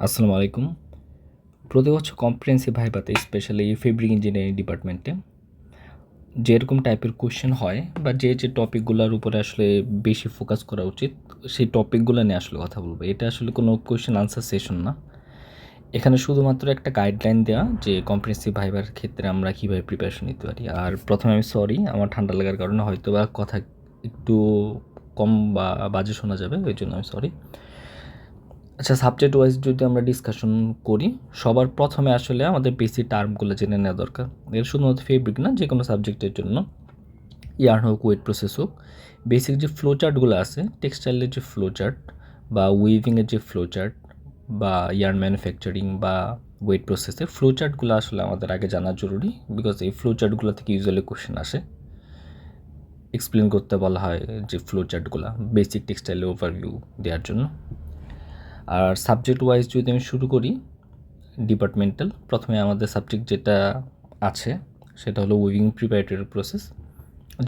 আসসালামু আলাইকুম। প্রতি বছর কম্প্রিহেন্সিভ ভাইভাতে স্পেশালি ফেব্রিক ইঞ্জিনিয়ারিং ডিপার্টমেন্টে যেরকম টাইপের কোয়েশ্চেন হয় বা যে টপিকগুলোর উপরে আসলে বেশি ফোকাস করা উচিত সেই টপিকগুলো নিয়ে আসলে কথা বলবো। এটা আসলে কোনো কোয়েশ্চেন আনসার সেশন না। এখানে শুধুমাত্র একটা গাইডলাইন দেওয়া যে কম্প্রিহেন্সিভ ভাইভার ক্ষেত্রে আমরা কীভাবে প্রিপারেশন নিতে পারি। আর প্রথমে আমি সরি, আমার ঠান্ডা লাগার কারণে হয়তো বা কথা একটু কম বা বাজে শোনা যাবে, ওই জন্য আমি সরি। আচ্ছা, সাবজেক্ট ওয়াইজ যদি আমরা ডিসকাশন করি, সবার প্রথমে আসলে আমাদের বেসিক টার্মগুলো জেনে নেওয়া দরকার। এর শুধুমাত্র ফেব্রিক না, যে কোনো সাবজেক্টের জন্য, ইয়ার্ন হোক, ওয়েট প্রসেস হোক, বেসিক যে ফ্লো চার্টগুলো আছে, টেক্সটাইলের যে ফ্লো চার্ট বা উইভিংয়ের যে ফ্লো চার্ট বা ইয়ার্ন ম্যানুফ্যাকচারিং বা ওয়েট প্রসেসের ফ্লো চার্টগুলো আসলে আমাদের আগে জানা জরুরি, বিকজ এই ফ্লো চার্টগুলো থেকে ইউজুয়ালি কোশ্চেন আসে। এক্সপ্লেন করতে বলা হয় যে ফ্লো চার্টগুলো বেসিক টেক্সটাইলের ওভারভিউ দেওয়ার জন্য। আর সাবজেক্ট ওয়াইজ যদি আমি শুরু করি, ডিপার্টমেন্টাল, প্রথমে আমাদের সাবজেক্ট যেটা আছে সেটা হলো উইভিং প্রিপারেটরি প্রসেস,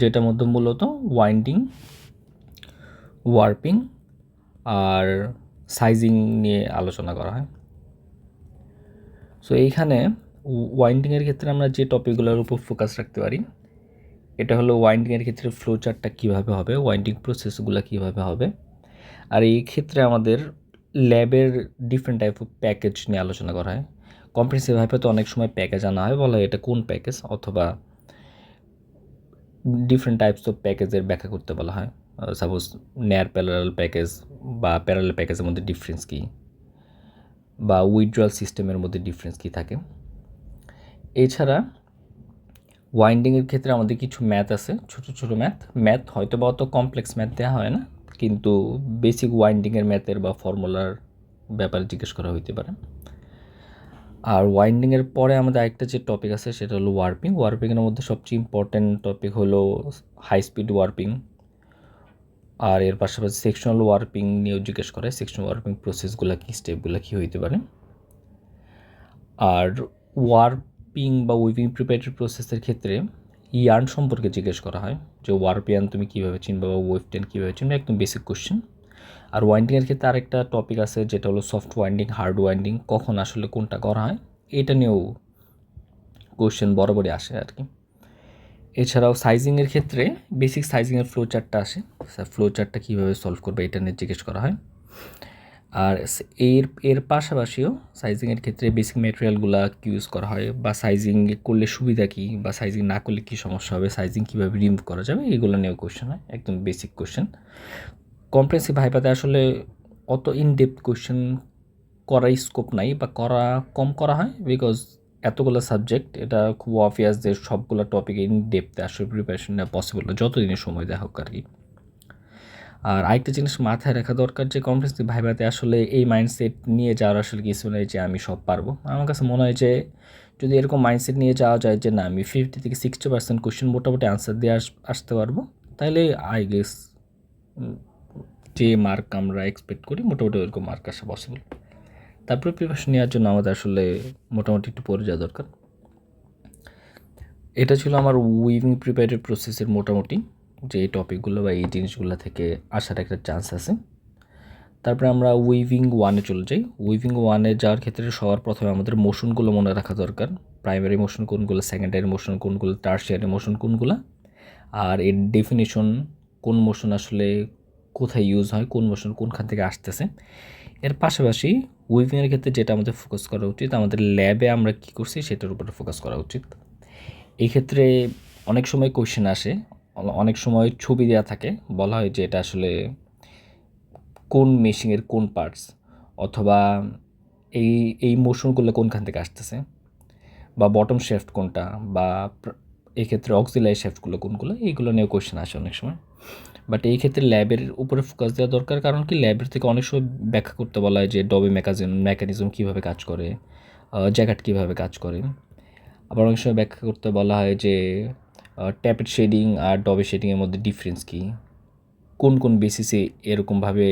যেটার মধ্যে মূলত ওয়াইন্ডিং, ওয়ার্পিং আর সাইজিং নিয়ে আলোচনা করা হয়। সো এইখানে ওয়াইন্ডিংয়ের ক্ষেত্রে আমরা যে টপিকগুলোর উপর ফোকাস রাখতে পারি, এটা হলো ওয়াইন্ডিংয়ের ক্ষেত্রে ফ্লো চার্টটা কীভাবে হবে, ওয়াইন্ডিং প্রসেসগুলো কীভাবে হবে। আর এই ক্ষেত্রে আমাদের ল্যাবের ডিফারেন্ট টাইপ অফ প্যাকেজ নিয়ে আলোচনা করা হয়। কম্প্রিহেন্সিভ ভাইভে তো অনেক সময় প্যাকেজ আনা হয়, বলা হয় এটা কোন প্যাকেজ, অথবা ডিফারেন্ট টাইপস অফ প্যাকেজের ব্যাখ্যা করতে বলা হয়। সাপোজ নেয়ার প্যারালাল প্যাকেজ বা প্যারালাল প্যাকেজের মধ্যে ডিফারেন্স কী, বা উইথড্রয়াল সিস্টেমের মধ্যে ডিফারেন্স কী থাকে। এছাড়া ওয়াইন্ডিংয়ের ক্ষেত্রে আমাদের কিছু ম্যাথ আছে, ছোটো ছোটো ম্যাথ হয়তো বা অত কমপ্লেক্স ম্যাথ দেওয়া হয় না, কিন্তু বেসিক ওয়াইন্ডিংয়ের ম্যাথের বা ফর্মুলার ব্যাপারে জিজ্ঞেস করা হইতে পারে। আর ওয়াইন্ডিংয়ের পরে আমাদের আরেকটা যে টপিক আছে সেটা হলো ওয়ার্পিং। ওয়ার্পিংয়ের মধ্যে সবচেয়ে ইম্পর্ট্যান্ট টপিক হলো হাই স্পিড ওয়ার্পিং, আর এর পাশাপাশি সেকশনাল ওয়ার্পিং নিয়েও জিজ্ঞেস করে, সেকশনাল ওয়ার্পিং প্রসেসগুলো কী, স্টেপগুলো কী হইতে পারে। আর ওয়ার্পিং বা উইভিং প্রিপারেটরি প্রসেসের ক্ষেত্রে ইয়ার্ন সম্পর্কে জিজ্ঞেস করা হয়, যে ওয়ার্প ইয়ার্ন তুমি কীভাবে চিনবে বা ওয়েভ টেন কীভাবে চিনবে, একদম বেসিক কোশ্চেন। আর ওয়াইন্ডিংয়ের ক্ষেত্রে আরেকটা টপিক আছে যেটা হলো সফট ওয়াইন্ডিং, হার্ড ওয়াইন্ডিং, কখন আসলে কোনটা করা হয়, এটা নিয়েও কোশ্চেন বরাবরই আসে আর কি। এছাড়াও সাইজিংয়ের ক্ষেত্রে বেসিক সাইজিংয়ের ফ্লো চার্টটা আসে, ফ্লো চার্টটা কীভাবে সলভ করবে এটা নিয়ে জিজ্ঞেস করা হয়। আর এর পাশাপাশিও সাইজিংয়ের ক্ষেত্রে বেসিক ম্যাটেরিয়ালগুলো কী ইউজ করা হয়, বা সাইজিং করলে সুবিধা কী, বা সাইজিং না করলে কী সমস্যা হবে, সাইজিং কীভাবে রিমুভ করা যাবে, এগুলো নিয়েও কোশ্চেন হয়, একদম বেসিক কোশ্চেন। কম্প্রিহেন্সিভ ভাইভাতে আসলে অত ইনডেপথ কোশ্চেন করার স্কোপ নাই, বা কম করা হয়, বিকজ এতগুলো সাবজেক্ট, এটা খুব অবভিয়াস যে সবগুলো টপিকে ইনডেপথে আসলে প্রিপারেশন নেওয়া পসিবল না, যতদিনের সময় দেওয়া হোক আর কি। আর আরেকটা জিনিস মাথায় রাখা দরকার যে কম্প্রিহেন্সিভ ভাইভাতে আসলে এই মাইন্ডসেট নিয়ে যাওয়ার আসলে কিছু নেই যে আমি সব পারবো। আমার কাছে মনে হয় যে যদি এরকম মাইন্ডসেট নিয়ে যাওয়া যায় যে না, আমি 50 থেকে 60% কোশ্চেন মোটামুটি আনসার দিয়ে আসতে পারবো, তাহলে আই গেস যে মার্ক আমরা এক্সপেক্ট করি মোটামুটি ওরকম মার্ক আসা পসিবল। তারপরে প্রিপারেশন নেওয়ার জন্য আমাদের আসলে মোটামুটি একটু পড়ে যাওয়া দরকার। এটা ছিল আমার উইভিং প্রিপারেটরি প্রসেসের মোটামুটি যে এই টপিকগুলো বা এই জিনিসগুলো থেকে আসার একটা চান্স আছে। তারপরে আমরা উইভিং ওয়ানে চলে যাই। উইভিং ওয়ানে যাওয়ার ক্ষেত্রে সবার প্রথমে আমাদের মোশনগুলো মনে রাখা দরকার। প্রাইমারি মোশন কোনগুলো, সেকেন্ডারি মোশন কোনগুলো, টারশিয়ারি মোশন কোনগুলো, আর এর ডেফিনিশন, কোন মোশন আসলে কোথায় ইউজ হয়, কোন মোশন কোনখান থেকে আসতেছে। এর পাশাপাশি উইভিংয়ের ক্ষেত্রে যেটা আমাদের ফোকাস করা উচিত, আমাদের ল্যাবে আমরা কী করছি সেটার উপরে ফোকাস করা উচিত। এই ক্ষেত্রে অনেক সময় কোশ্চেন আসে, অনেক সময় ছবি দেওয়া থাকে, বলা হয় যে এটা আসলে কোন মেশিনের কোন পার্টস, অথবা এই মোশনগুলো কোনখান থেকে আসতেছে, বা বটম শেফট কোনটা, বা এক্ষেত্রে অক্সিলারি শেফটগুলো কোনগুলো, এইগুলো নিয়ে কোশ্চেন আসে অনেক সময়। বাট এই ক্ষেত্রে ল্যাবের উপরে ফোকাস দেওয়া দরকার, কারণ কি ল্যাবের থেকে অনেক সময় ব্যাখ্যা করতে বলা হয় যে ডবে মেকানিজম কীভাবে কাজ করে, জ্যাকেট কীভাবে কাজ করে। আবার অনেক সময় ব্যাখ্যা করতে বলা হয় যে ট্যাপেড শেডিং আর ডবে শেডিংয়ের মধ্যে ডিফারেন্স কী, কোন কোন বেসিসে এরকমভাবে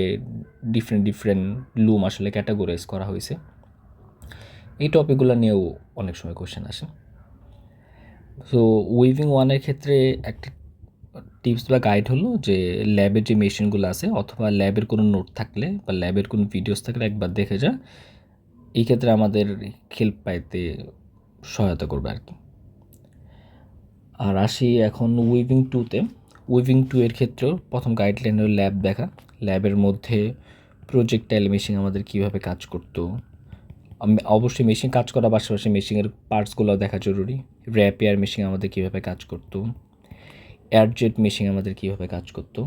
ডিফারেন্ট লুম আসলে ক্যাটাগরাইজ করা হয়েছে। এই টপিকগুলো নিয়েও অনেক সময় কোশ্চেন আসে। সো উইভিং ওয়ানের ক্ষেত্রে একটা টিপস বা গাইড হলো যে ল্যাবের যে মেশিনগুলো আছে, অথবা ল্যাবের কোনো নোট থাকলে বা ল্যাবের কোনো ভিডিওস থাকলে একবার দেখে যা, এই ক্ষেত্রে আমাদের হেল্প পাইতে সহায়তা করবে আর কি। আর আসি এখন উইভিং টুতে। উইভিং টু এর ক্ষেত্রেও প্রথম গাইডলাইন হলো ল্যাব দেখা। ল্যাবের মধ্যে প্রজেক্টাইল মেশিন আমাদের কীভাবে কাজ করতো, অবশ্যই মেশিন কাজ করার পাশাপাশি মেশিনের পার্টসগুলো দেখা জরুরি। র্যাপিয়ার মেশিন আমাদের কীভাবে কাজ করতো, এয়ারজেট মেশিন আমাদের কীভাবে কাজ করতো,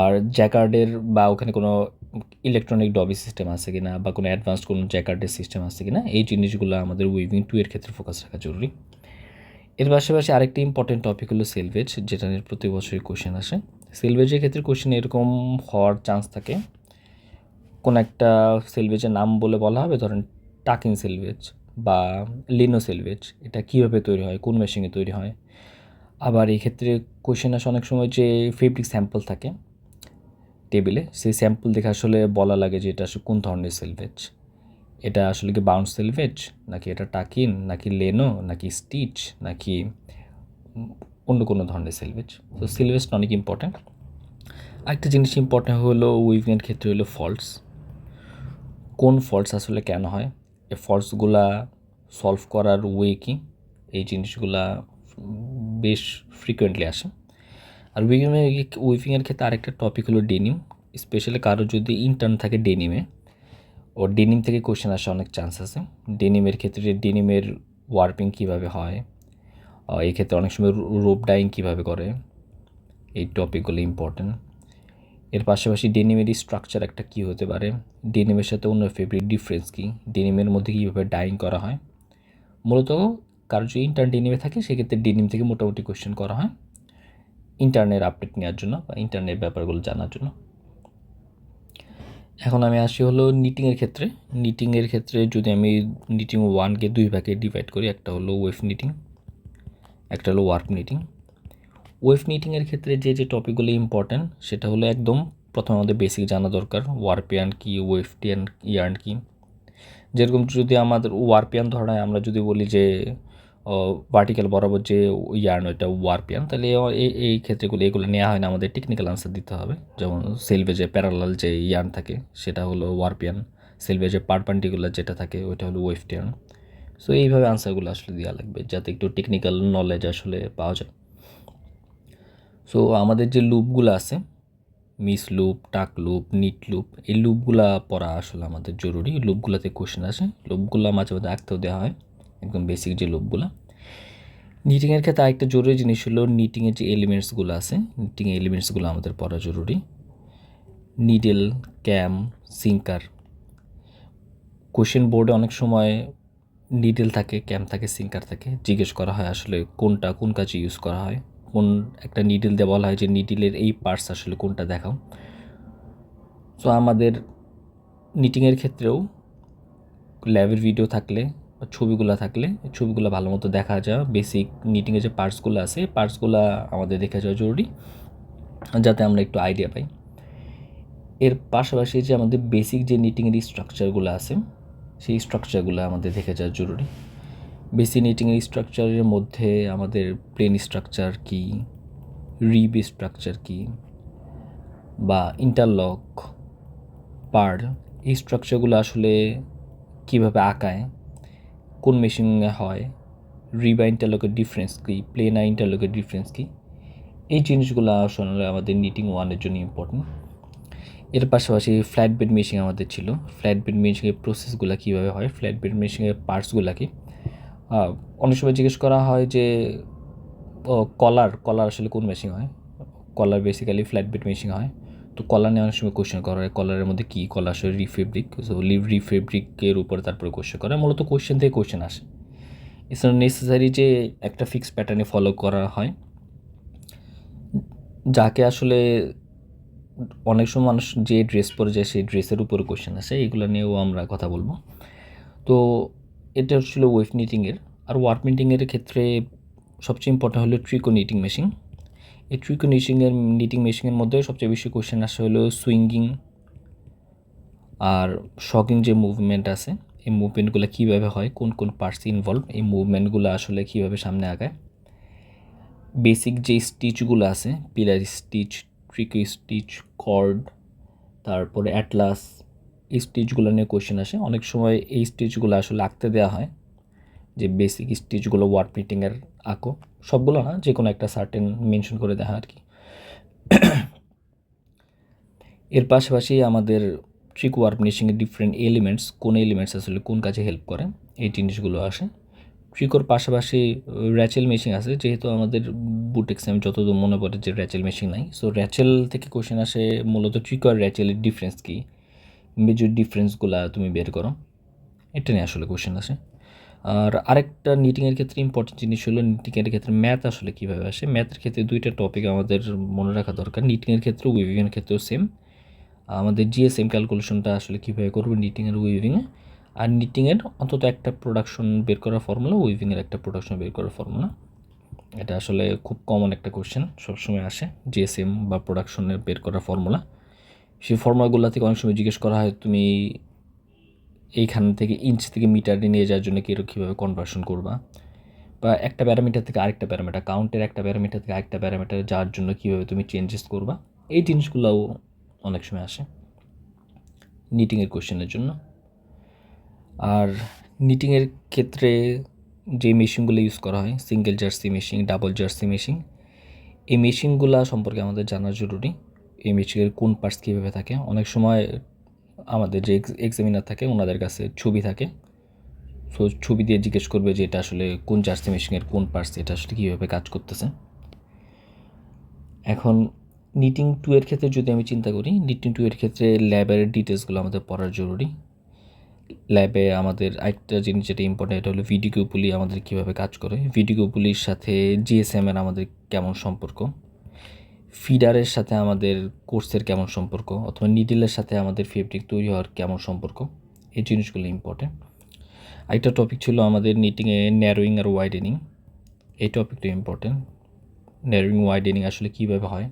আর জ্যাকার্ডের বা ওখানে কোনো ইলেকট্রনিক ডবি সিস্টেম আছে কি না, বা কোনো অ্যাডভান্সড কোনো জ্যাকার্ডের সিস্টেম আছে কি না, এই জিনিসগুলো আমাদের উইভিং টু এর ক্ষেত্রে ফোকাস রাখা জরুরি। এর পাশাপাশি আরেকটি ইম্পর্টেন্ট টপিক হলো সেলভেজ, যেটা নিয়ে প্রতি বছরই কোশ্চেন আসে। সেলভেজের ক্ষেত্রে কোশ্চেন এরকম হওয়ার চান্স থাকে, কোন একটা সেলভেজের নাম বলা হবে, ধরেন টাকিং সেলভেজ বা লিনো সেলভেজ, এটা কীভাবে তৈরি হয়, কোন মেশিনে তৈরি হয়। আবার এই ক্ষেত্রে কোশ্চেন আসে অনেক সময় যে ফেব্রিক স্যাম্পল থাকে টেবিলে, সেই স্যাম্পল দেখে আসলে বলা লাগে যে এটা আসলে কোন ধরনের সেলভেজ, এটা আসলে কি বাউন্স সেলভেজ, নাকি এটা টাকিন, নাকি লেনো, নাকি স্টিচ, নাকি অন্য কোনো ধরনের সেলভেজ। তো সেলভেজটা অনেক ইম্পর্ট্যান্ট। আরেকটা জিনিস ইম্পর্ট্যান্ট হলো উইভিংয়ের ক্ষেত্রে হলো ফল্টস। কোন ফল্টস আসলে কেন হয়, এই ফল্টসগুলা সলভ করার ওয়ে কী, এই জিনিসগুলা বেশ ফ্রিকোয়েন্টলি আসে। আর উইভিংয়ের ক্ষেত্রে আরেকটা টপিক হলো ডেনিম। স্পেশালি কারো যদি ইন্টার্ন থাকে ডেনিমে, ও ডেনিম থেকে কোশ্চেন আসা অনেক চান্স আছে। ডেনিমের ক্ষেত্রে ডেনিমের ওয়ার্পিং কীভাবে হয়, এই ক্ষেত্রে অনেক সময় রোপ ডাইং কীভাবে করে, এই টপিকগুলো ইম্পর্ট্যান্ট। এর পাশাপাশি ডেনিমের স্ট্রাকচার একটা কী হতে পারে, ডেনিমের সাথে অন্য ফেব্রিক ডিফারেন্স কী, ডেনিমের মধ্যে কীভাবে ডাইং করা হয়। মূলত কারো যদি ইন্টার্ন ডেনিমে থাকে সেক্ষেত্রে ডেনিম থেকে মোটামুটি কোশ্চেন করা হয় ইন্টার্নের আপডেট নেওয়ার জন্য বা ইন্টার্নের ব্যাপারগুলো জানার জন্য। এখন আমি আসি হলো নিটিংয়ের ক্ষেত্রে। নিটিংয়ের ক্ষেত্রে যদি আমি নিটিং ওয়ানকে দুই ভাগে ডিভাইড করি, একটা হলো ওয়েভ নিটিং, একটা হলো ওয়ার্প নিটিং। ওয়েভ নিটিংয়ের ক্ষেত্রে যে যে টপিকগুলো ইম্পর্ট্যান্ট সেটা হলো একদম প্রথমে আমাদের বেসিক জানা দরকার, ওয়ার্প ইয়ার্ন কী, ওয়েভ ইয়ার্ন কী। যেরকম যদি আমাদের ওয়ার্প ইয়ার্ন ধরা হয়, আমরা যদি বলি যে ভার্টিক্যাল বরাবর যে ইয়ার্ন ওইটা ওয়ার্প ইয়ার্ন, তাহলে এই ক্ষেত্রেগুলো এগুলো নেওয়া হয় না, আমাদের টেকনিক্যাল আনসার দিতে হবে। যেমন সেলভেজে প্যারালাল যে ইয়ার্ন থাকে সেটা হলো ওয়ার্প ইয়ার্ন, সেলভেজে পারপেন্ডিকুলার যেটা থাকে ওইটা হলো ওয়েভ ইয়ার্ন। সো এইভাবে আনসারগুলো আসলে দেওয়া লাগবে যাতে একটু টেকনিক্যাল নলেজ আসলে পাওয়া যায়। সো আমাদের যে লুপগুলো আছে, মিস লুপ, টাক লুপ, নিট লুপ, এই লুপগুলা পড়া আসলে আমাদের জরুরি। লুপগুলোতে কোশ্চেন আসে, লুপগুলো মাঝে মাঝে আঁকতেও দেওয়া হয়, একদম বেসিক যে লুপগুলো। নিটিংয়ের ক্ষেত্রে আরেকটা জরুরি জিনিস হলো নিটিংয়ের যে এলিমেন্টসগুলো আছে, নিটিং এলিমেন্টসগুলো আমাদের পড়া জরুরি। নিডেল, ক্যাম, সিঙ্কার। কোশ্চেন বোর্ডে অনেক সময় নিডেল থাকে, ক্যাম থাকে, সিঙ্কার থাকে, জিজ্ঞেস করা হয় আসলে কোনটা কোন কাজে ইউজ করা হয়। কোন একটা নিডেল দিয়ে বলা হয় যে নিডেলের এই পার্টস আসলে কোনটা দেখাও। সো আমাদের নিটিংয়ের ক্ষেত্রেও ল্যাবের ভিডিও থাকলে বা ছবিগুলো থাকলে ছবিগুলো ভালো মতো দেখা যায়, বেসিক নিটিংয়ের যে পার্টসগুলো আছে পার্টসগুলো আমাদের দেখা যাওয়া জরুরি যাতে আমরা একটু আইডিয়া পাই। এর পাশাপাশি যে আমাদের বেসিক যে নিটিংয়ের স্ট্রাকচারগুলো আছে সেই স্ট্রাকচারগুলো আমাদের দেখে যাওয়া জরুরি। বেসিক নিটিংয়ের স্ট্রাকচারের মধ্যে আমাদের প্লেন স্ট্রাকচার কী, রিব স্ট্রাকচার কী, বা ইন্টারলক, পার্ল, এই স্ট্রাকচারগুলো আসলে কীভাবে আঁকায়, কোন মেশিনে হয়, রিবা ইন্টারলকের ডিফারেন্স কী, প্লেন আর ইন্টারলকের ডিফারেন্স কী, এই জিনিসগুলো আসলে আমাদের নিটিং ওয়ানের জন্য ইম্পর্টেন্ট। এর পাশাপাশি ফ্ল্যাট বেড মেশিন আমাদের ছিল, ফ্ল্যাট বেড মেশিনের প্রসেসগুলো কীভাবে হয়, ফ্ল্যাট বেড মেশিনের পার্টসগুলো কী। অনেক সময় জিজ্ঞেস করা হয় যে কলার আসলে কোন মেশিন হয়, কলার বেসিক্যালি ফ্ল্যাট বেড মেশিন হয়। তো কলার নিয়ে অনেক সময় কোশ্চেন করা হয়, কলারের মধ্যে কী, কলার আসলে রিফেব্রিক, সো রিফেব্রিকের উপরে তারপরে কোশ্চেন করা, মূলত কোশ্চেন থেকে কোশ্চেন আসে। ইটস নট নেসেসারি যে একটা ফিক্স প্যাটার্নে ফলো করা হয়, যাকে আসলে অনেক সময় মানুষ যে ড্রেস পরে যায় সেই ড্রেসের উপরে কোশ্চেন আসে, এগুলো নিয়েও আমরা কথা বলবো। তো এটা হচ্ছিলো ওয়েভ নিটিংয়ের। আর ওয়ার্প নিটিংয়ের ক্ষেত্রে সবচেয়ে ইম্পর্টেন্ট হলো ট্রিকো নিটিং মেশিন। এই ট্রিকো নিটিং মেশিনের মধ্যে সবচেয়ে বেশি কোশ্চেন আসে হলো সুইঙ্গিং আর শকিং যে মুভমেন্ট আছে, এই মুভমেন্টগুলো কীভাবে হয়, কোন কোন পার্টস ইনভলভ, এই মুভমেন্টগুলো আসলে কীভাবে সামনে আগায়। বেসিক যে স্টিচগুলো আছে, পিলার স্টিচ, ট্রিকো স্টিচ, কর্ড, তারপরে অ্যাটলাস, এই স্টিচগুলো নিয়ে কোয়েশ্চেন আসে। অনেক সময় এই স্টিচগুলো আসলে আঁকতে দেওয়া হয়, যে বেসিক স্টিচগুলো ওয়ার্ড প্রিন্টিংয়ের আঁকো, সবগুলো না, যে কোনো একটা সার্টেন মেনশন করে দেওয়া হয় আর কি। এর পাশাপাশি আমাদের ট্রিক ওয়ার্ড ফিনিশিংয়ের ডিফারেন্ট এলিমেন্টস, কোন এলিমেন্টস আসলে কোন কাজে হেল্প করে, এই জিনিসগুলো আসে। ট্রিকোর পাশাপাশি র্যাচেল মেশিন আছে, যেহেতু আমাদের বুটেক্সে আমি যতদূর মনে পড়ে যে র্যাচেল মেশিন নাই, সো র্যাচেল থেকে কোশ্চেন আসে মূলত ট্রিকো আর র্যাচেলের ডিফারেন্স কী, মেজর ডিফারেন্সগুলো তুমি বের করো, এটা নিয়ে আসলে কোশ্চেন আসে। আর আরেকটা নিটিংয়ের ক্ষেত্রে ইম্পর্টেন্ট জিনিস হলো নিটিংয়ের ক্ষেত্রে ম্যাথ আসলে কীভাবে আসে। ম্যাথের ক্ষেত্রে দুইটা টপিক আমাদের মনে রাখা দরকার, নিটিংয়ের ক্ষেত্রেও উইভিংয়ের ক্ষেত্রেও সেম। আমাদের জিএসএম ক্যালকুলেশনটা আসলে কীভাবে করবো নিটিং আর উইভিংয়ে, আর নিটিংয়ের অন্তত একটা প্রোডাকশন বের করার ফর্মুলা, উইভিংয়ের একটা প্রোডাকশন বের করার ফর্মুলা। এটা আসলে খুব কমন একটা কোশ্চেন, সবসময় আসে, জিএসএম বা প্রোডাকশনের বের করার ফর্মুলা। সেই ফর্মুলাগুলো থেকে অনেক সময় জিজ্ঞেস করা হয় তুমি এইখান থেকে ইঞ্চ থেকে মিটারে নিয়ে যাওয়ার জন্য কীভাবে কনভার্সন করবা, বা একটা প্যারামিটার থেকে আরেকটা প্যারামিটার, কাউন্টের একটা প্যারামিটার থেকে আরেকটা প্যারামিটারে যাওয়ার জন্য কীভাবে তুমি চেঞ্জেস করবা, এই জিনিসগুলোও অনেক সময় আসে নিটিংয়ের কোশ্চেনের জন্য। আর নিটিংয়ের ক্ষেত্রে যে মেশিনগুলো ইউজ করা হয়, single jersey machine, double jersey machine, এই মেশিনগুলো সম্পর্কে আমাদের জানা জরুরি। এই মেশিনের কোন পার্টস কীভাবে থাকে, অনেক সময় আমাদের যে এক্সামিনার থাকে ওনাদের কাছে ছবি থাকে, সো ছবি দিয়ে জিজ্ঞেস করবে যে এটা আসলে কোন জার্সি মেশিনের কোন পার্টস, এটা আসলে কীভাবে কাজ করতেছে। এখন নিটিং 2 এর ক্ষেত্রে যদি আমি চিন্তা করি, নিটিং 2 এর ক্ষেত্রে ল্যাবের ডিটেলসগুলো আমাদের পড়ার জরুরি। ল্যাবে আমাদের আরেকটা জিনিস যেটা ইম্পর্টেন্ট, এটা হলো ভিডিও পুলি আমাদের কীভাবে কাজ করে, ভিডিও পুলির সাথে জিএসএমের আমাদের কেমন সম্পর্ক, ফিডারের সাথে আমাদের কোর্সের কেমন সম্পর্ক, অথবা নিডেলের সাথে আমাদের ফেব্রিক তৈরি হওয়ার কেমন সম্পর্ক, এই জিনিসগুলো ইম্পর্টেন্ট। আরেকটা টপিক ছিল আমাদের নিটিংয়ে ন্যারোয়িং আর ওয়াইডেনিং, এই টপিকটা ইম্পর্টেন্ট। ন্যারোয়িং ওয়াইডেনিং আসলে কীভাবে হয়,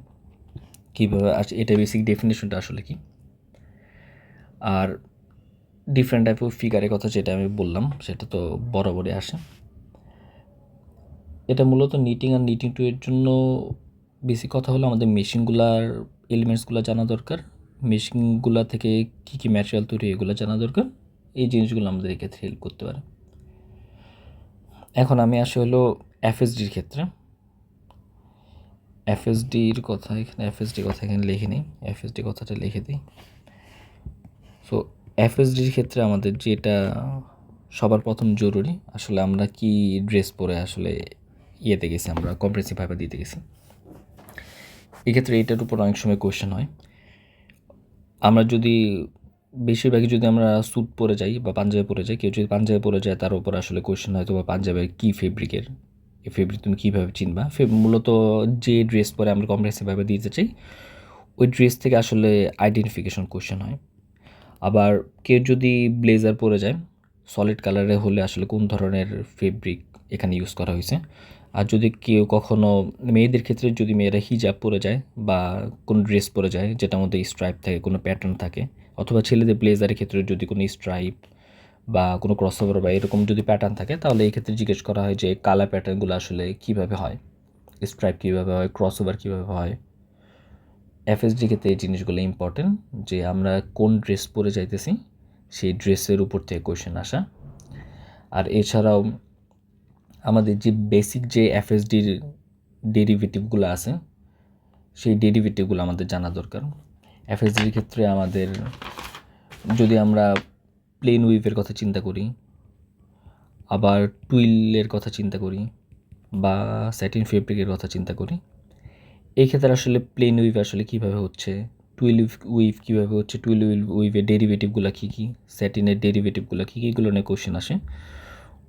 কীভাবে এটা বেসিক ডেফিনেশনটা আসলে কি, আর ডিফারেন্ট টাইপ অফ ফিগারের কথা যেটা আমি বললাম সেটা তো বরাবরই আসে। এটা মূলত নিটিং আর নিটিং 2 এর জন্য বেসিক কথা হলো আমাদের মেশিনগুলার এলিমেন্টসগুলো জানা দরকার, মেশিনগুলা থেকে কী কী ম্যাটেরিয়াল তৈরি এগুলো জানা দরকার, এই জিনিসগুলো আমাদের এক্ষেত্রে হেল্প করতে পারে। এখন আমি আসি হলো এফএসডির ক্ষেত্রে। এফএসডির কথা এখানে লিখে নিই, এফএসডি কথাটা লিখে দিই। সো এফএসডির ক্ষেত্রে আমাদের যেটা সবার প্রথম জরুরি, আসলে আমরা কি ড্রেস পরে আসলে ইয়েতে গেছি, আমরা কম্প্রেহেনসিভ ভাইভা দিতে গেছি, এক্ষেত্রে এটার উপর অনেক সময় কোয়েশ্চেন হয়। আমরা যদি বেশিরভাগই যদি আমরা স্যুট পরে যাই বা পাঞ্জাবি পরে যাই, কেউ যদি পাঞ্জাবি পরে যায় তার উপর আসলে কোয়েশ্চেন হয়তো বা পাঞ্জাবের কী ফেব্রিকের, এই ফেব্রিক তুমি কীভাবে চিনবা, মূলত যে ড্রেস পরে আমরা কম্প্রেহেনসিভ ভাইভা দিতে চাই ওই ড্রেস থেকে আসলে আইডেন্টিফিকেশন কোয়েশ্চেন হয়। আবার কেউ যদি ব্লেজার পরে যায় সলিড কালারে হলে আসলে কোন ধরনের ফেব্রিক এখানে ইউজ করা হয়েছে। আর যদি কেউ কখনও মেয়েদের ক্ষেত্রে যদি মেয়েরা হিজাব পরে যায় বা কোনো ড্রেস পরে যায় যেটার মধ্যে স্ট্রাইপ থাকে, কোনো প্যাটার্ন থাকে, অথবা ছেলেদের ব্লেজারের ক্ষেত্রে যদি কোনো স্ট্রাইপ বা কোনো ক্রসওভার বা এরকম যদি প্যাটার্ন থাকে, তাহলে এই ক্ষেত্রে জিজ্ঞেস করা হয় যে কালার প্যাটার্নগুলো আসলে কীভাবে হয়, স্ট্রাইপ কীভাবে হয়, ক্রসওভার কীভাবে হয়। এফএসডি ক্ষেত্রে এই জিনিসগুলো ইম্পর্টেন্ট, যে আমরা কোন ড্রেস পরে যাইতেছি সেই ড্রেসের উপর থেকে কোয়েশ্চেন আসা। আর এছাড়াও আমাদের যে বেসিক যে এফএসডির ডেরিভেটিভগুলো আছে সেই ডেরিভেটিভগুলো আমাদের জানা দরকার। এফএসডির ক্ষেত্রে আমাদের যদি আমরা প্লেন উইভের কথা চিন্তা করি, আবার টুইলের কথা চিন্তা করি, বা স্যাটিন ফেব্রিকের কথা চিন্তা করি, এই ক্ষেত্রে আসলে প্লেন উইভ আসলে কীভাবে হচ্ছে, টুইল উইভ কীভাবে হচ্ছে, টুইল উইভের ডেরিভেটিভগুলো কী কী, স্যাটিনের ডেরিভেটিভগুলো কী কী, এগুলো নিয়ে কোশ্চেন আসে।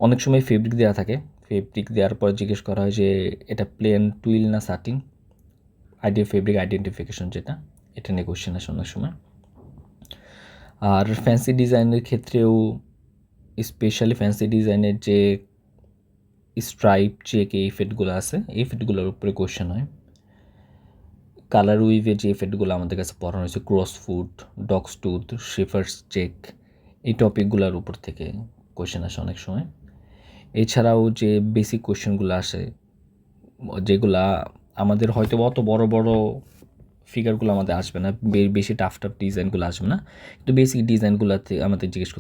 অনেক সময় ফেব্রিক দেওয়া থাকে, ফেব্রিক দেওয়ার পর জিজ্ঞেস করা হয় যে এটা প্লেন টুইল না স্যাটিন, ফেব্রিক আইডেন্টিফিকেশন যেটা, এটা নিয়ে কোশ্চেন আসে অনেক সময়। আর ফ্যান্সি ডিজাইনের ক্ষেত্রেও স্পেশালি ফ্যান্সি ডিজাইনের যে স্ট্রাইপ চেক এই এফেক্টগুলো আছে, এই এফেক্টগুলোর উপরে কোশ্চেন হয়। কালার উইভে যে এফেক্টগুলো আমাদের কাছে পড়ানো হয়েছে, crow's foot, dog's tooth, shepherd's check, এই টপিকগুলোর উপর থেকে কোশ্চেন আসে অনেক সময়। এছাড়াও যে বেসিক কোশ্চেনগুলো আসে যেগুলা আমাদের হয়তো অত বড় বড় ফিগারগুলো আমাদের আসবে না, বেশি টাফ ডিজাইনগুলো আসবে না, কিন্তু বেসিক ডিজাইনগুলোতে আমাদের জিজ্ঞেস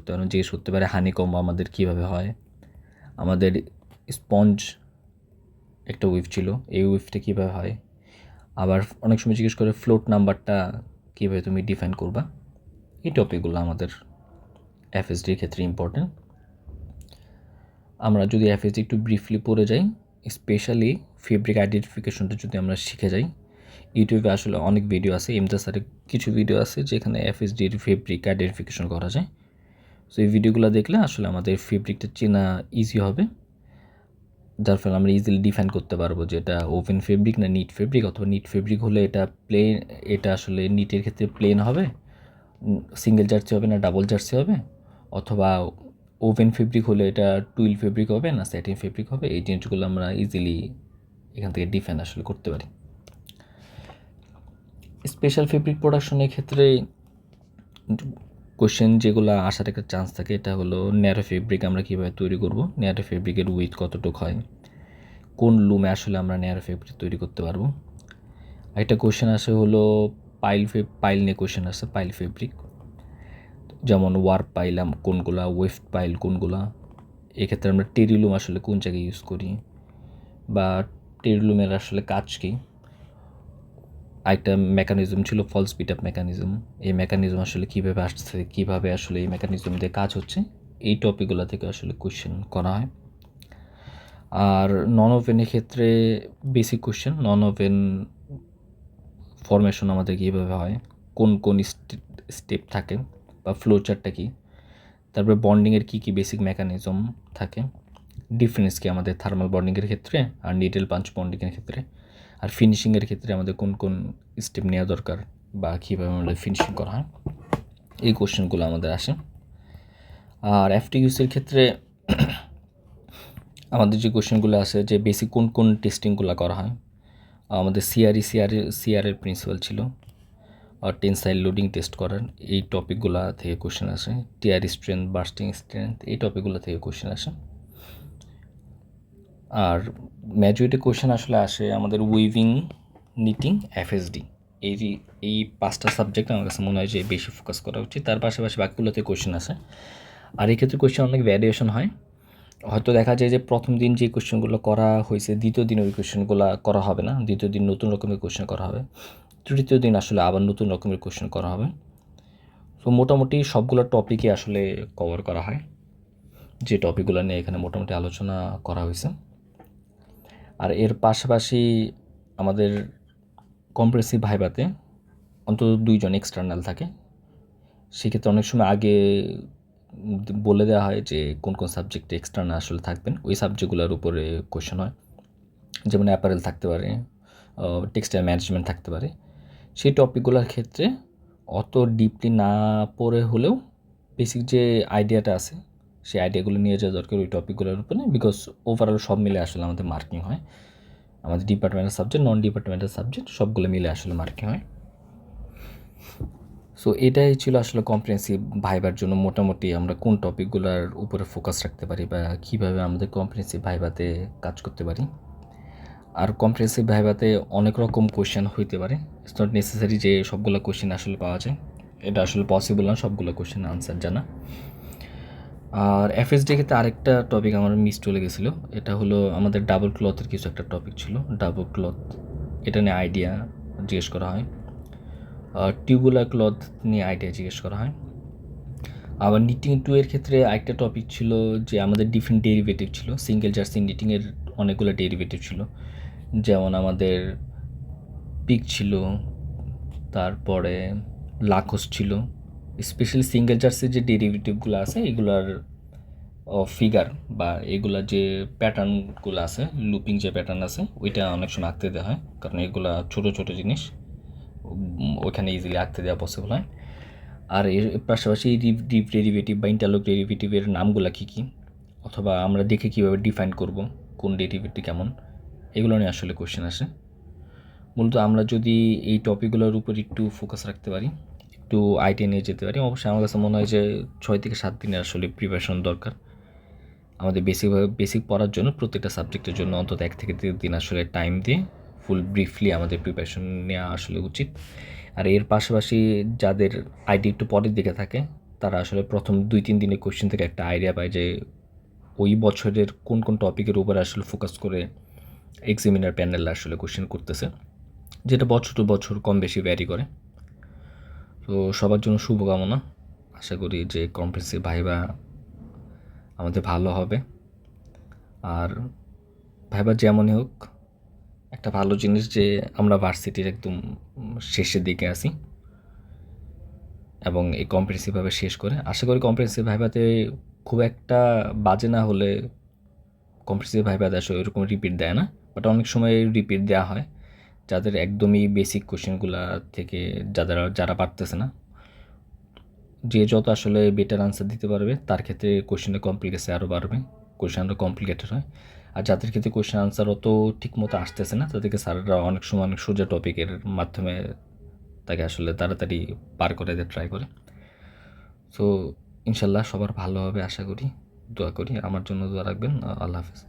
করতে পারে হানিকম্ব আমাদের কীভাবে হয়, আমাদের স্পঞ্জ একটা ওয়েভ ছিল, এই ওয়েভটা কীভাবে হয়, আবার অনেক সময় জিজ্ঞেস করে ফ্লোট নাম্বারটা কীভাবে তুমি ডিফাইন করবা। এই টপিকগুলো আমাদের এফএসডির ক্ষেত্রে ইম্পর্টেন্ট। আমরা যদি এফএসডি একটু ব্রিফলি পড়ে যাই, স্পেশালি ফেব্রিক আইডেন্টিফিকেশনটা যদি আমরা শিখে যাই, ইউটিউবে আসলে অনেক ভিডিও আছে, ইমদাদ স্যারের কিছু ভিডিও আছে যেখানে এফএসডির ফেব্রিক আইডেন্টিফিকেশন করা যায়। সো এই ভিডিওগুলো দেখলে আসলে আমাদের ফেব্রিকটা চেনা ইজি হবে, যার ফলে আমরা ইজিলি ডিফাইন করতে পারবো যে এটা ওপেন ফেব্রিক না নিট ফেব্রিক, অথবা নিট ফেব্রিক হলে এটা আসলে নিটের ক্ষেত্রে প্লেন হবে, সিঙ্গেল জার্সি হবে না ডাবল জার্সি হবে, অথবা ওভেন ফেব্রিক হলে এটা টুইল ফেব্রিক হবে না স্যাটিন ফেব্রিক হবে। এই জিনিসগুলো আমরা ইজিলি এখান থেকে ডিফাইন আসলে করতে পারি। স্পেশাল ফেব্রিক প্রোডাকশনের ক্ষেত্রে কোশ্চেন যেগুলো আসার একটা চান্স থাকে, এটা হলো ন্যারো ফেব্রিক আমরা কীভাবে তৈরি করব, ন্যারো ফেব্রিকের উইথ কতটুকু হয়, কোন লুমে আসলে আমরা ন্যারো ফেব্রিক তৈরি করতে পারবো। একটা কোশ্চেন আসে হলো পাইল নিয়ে কোশ্চেন আসে, পাইল ফেব্রিক, যেমন ওয়ার্প পাইলাম কোনগুলা, ওয়েফট পাইল কোনগুলা, এক্ষেত্রে আমরা টেরিলুম আসলে কোন জায়গায় ইউজ করি, বা টেরিলুমের আসলে কাজ কী। একটা মেকানিজম ছিল ফলস বিট আপ মেকানিজম, এই মেকানিজম আসলে কীভাবে আসছে, কীভাবে আসলে এই মেকানিজম দিয়ে কাজ হচ্ছে, এই টপিকগুলো থেকে আসলে কোশ্চেন করা হয়। আর নন ওভেনের ক্ষেত্রে basic question, non woven formation আমাদের কীভাবে হয়, কোন কোন স্টেপ থাকে বা ফ্লো চার্টটা কী, তারপরে বন্ডিংয়ের কী কী বেসিক মেকানিজম থাকে, ডিফারেন্স কি আমাদের থার্মাল বন্ডিংয়ের ক্ষেত্রে আর নিডল পাঞ্চ বন্ডিংয়ের ক্ষেত্রে, আর ফিনিশিংয়ের ক্ষেত্রে আমাদের কোন কোন স্টেপ নেওয়া দরকার বা কীভাবে আমাদের ফিনিশিং করা হয়, এই কোশ্চেনগুলো আমাদের আসে। আর এফটিকিউসের ক্ষেত্রে আমাদের যে কোশ্চেনগুলো আসে যে বেসিক কোন কোন টেস্টিংগুলো করা হয়, আমাদের সিআরের প্রিন্সিপাল ছিল, আর টেনসাইল লোডিং টেস্ট করার, এই টপিকগুলো থেকে কোশ্চেন আসে, টিআর স্ট্রেংথ, বার্স্টিং স্ট্রেংথ, এই টপিকগুলো থেকে কোশ্চেন আসে। আর ম্যাজরিটি কোশ্চেন আসলে আসে আমাদের উইভিং, নিটিং, এফএসডি, এই 5টা সাবজেক্ট আমার কাছে মনে হয় যে বেশি ফোকাস করা উচিত। তার পাশাপাশি বাকিগুলোতে কোশ্চেন আসে, আর এই ক্ষেত্রে কোশ্চেন অনেক ভ্যারিয়েশন হয়। হয়তো দেখা যায় যে প্রথম দিন যে কোশ্চেনগুলো করা হয়েছে দ্বিতীয় দিন ওই কোশ্চেনগুলো করা হবে না, দ্বিতীয় দিন নতুন রকমের কোশ্চেন করা হবে, তৃতীয় দিন আসলে আবার নতুন রকমের কোশ্চেন করা হবে। তো মোটামুটি সবগুলো টপিকই আসলে কভার করা হয়, যে টপিকগুলো নিয়ে এখানে মোটামুটি আলোচনা করা হয়েছে। আর এর পাশাপাশি আমাদের কম্প্রেহেনসিভ ভাইভাতে অন্তত 2 জন এক্সটার্নাল থাকে, সেক্ষেত্রে অনেক সময় আগে বলে দেওয়া হয় যে কোন কোন সাবজেক্টে এক্সটার্নাল আসলে থাকবেন, ওই সাবজেক্টগুলোর উপরে কোশ্চেন হয়, যেমন অ্যাপারেল থাকতে পারে, টেক্সটাইল ম্যানেজমেন্ট থাকতে পারে। সেই টপিকগুলোর ক্ষেত্রে অত ডিপলি না পড়ে হলেও বেসিক যে আইডিয়াটা আছে সেই আইডিয়াগুলো নিয়ে যাওয়া দরকার ওই টপিকগুলোর উপরে, বিকজ ওভারঅল সব মিলে আসলে আমাদের মার্কিং হয়, আমাদের ডিপার্টমেন্টাল সাবজেক্ট, নন ডিপার্টমেন্টাল সাবজেক্ট সবগুলো মিলে আসলে মার্কিং হয়। সো এটাই ছিল আসলে কম্প্রিহেনসিভ ভাইবার জন্য মোটামুটি আমরা কোন টপিকগুলোর উপরে ফোকাস রাখতে পারি বা কীভাবে আমাদের কম্প্রিহেনসিভ ভাইভাতে কাজ করতে পারি। আর কম্প্রিহেনসিভ ভাইভাতে অনেক রকম কোশ্চেন হইতে পারে, ইটস নট নেসেসারি যে সবগুলো কোশ্চেন আসলে পাওয়া যায়, এটা আসলে পসিবল না সবগুলো কোশ্চেন আনসার জানা। আর এফএসডি ক্ষেত্রে আরেকটা টপিক আমার মিস চলে গেছিলো, এটা হলো আমাদের ডাবল ক্লথের কিছু একটা টপিক ছিল, ডাবল ক্লথ, এটা নিয়ে আইডিয়া জিজ্ঞেস করা হয়, টিউবুলার ক্লথ নিয়ে আইডিয়া জিজ্ঞেস করা হয়। আবার নিটিং 2 এর ক্ষেত্রে আরেকটা টপিক ছিল যে আমাদের ডিফারেন্ট ডেরিভেটিভ ছিল, সিঙ্গেল জার্সি নিটিংয়ের অনেকগুলো ডেরিভেটিভ ছিল, যেমন আমাদের পিক ছিল, তারপরে লাকোস ছিল, স্পেশালি সিঙ্গেল জার্সির যে ডেরিভেটিভগুলো আছে এগুলার ফিগার বা এগুলার যে প্যাটার্নগুলো আছে, লুপিং যে প্যাটার্ন আছে ওইটা অনেক সময় আঁকতে দেওয়া হয়, কারণ এগুলা ছোটো ছোটো জিনিস ওইখানে ইজিলি আঁকতে দেওয়া পসিবল হয়। আর এর পাশাপাশি ডিপ ডেরিভেটিভ বা ইন্টারলক ডেরিভেটিভের নামগুলো কী কী, অথবা আমরা দেখে কীভাবে ডিফাইন করব কোন ডেরিভেটিভ কেমন, এগুলো নিয়ে আসলে কোশ্চেন আসে। মূলত আমরা যদি এই টপিকগুলোর উপর একটু ফোকাস রাখতে পারি, একটু আইডিয়া নিয়ে যেতে পারি, অবশ্যই আমার কাছে মনে হয় যে 6 থেকে 7 দিনের আসলে প্রিপারেশন দরকার আমাদের বেসিক পড়ার জন্য, প্রত্যেকটা সাবজেক্টের জন্য অন্তত 1 থেকে 3 দিন আসলে টাইম দিয়ে ফুল ব্রিফলি আমাদের প্রিপারেশন নেওয়া আসলে উচিত। আর এর পাশাপাশি যাদের আইডি একটু পরের দিকে থাকে তারা আসলে প্রথম 2-3 দিনের কোয়েশ্চেন থেকে একটা আইডিয়া পায় যে ওই বছরের কোন কোন টপিকের উপরে আসলে ফোকাস করে এক্সামিনার প্যানেল আসলে কোয়েশ্চেন করতেছে, যেটা বছর টু বছর কম বেশি ভ্যারি করে। তো সবার জন্য শুভকামনা। আশা করি যে কম্প্রিহেনসিভ ভাইভা আমাদের ভালো হবে। আর ভাইভা যেমনই হোক, একটা ভালো জিনিস যে আমরা ভার্সিটির একদম শেষের দিকে আছি এবং এই কম্প্রিহেনসিভভাবে শেষ করে আশা করি কম্প্রিহেনসিভ ভাইভাতে খুব একটা বাজে না হলে কম্প্রিহেনসিভ ভাইভাতে আসলে ওইরকম রিপিট দেয় না, বাট অনেক সময় রিপিট দেওয়া হয় যাদের একদমই বেসিক কোশ্চেনগুলা থেকে যারা পারতেছে না। যে যত আসলে বেটার আনসার দিতে পারবে তার ক্ষেত্রে কোশ্চেনের কমপ্লিকেসি আরও বাড়বে, কোশ্চেন আরও কমপ্লিকেটেড হয়। আর যাদের ক্ষেত্রে কোশ্চেন আনসার অত ঠিক মতো আসতেছে না তাদেরকে স্যাররা অনেক সময় অনেক সোজা টপিকের মাধ্যমে তাকে আসলে তাড়াতাড়ি পার করে দিতে ট্রাই করে। সো ইনশাল্লাহ সবার ভালো হবে আশা করি, দোয়া করি, আমার জন্য দোয়া রাখবেন। আল্লাহ হাফেজ।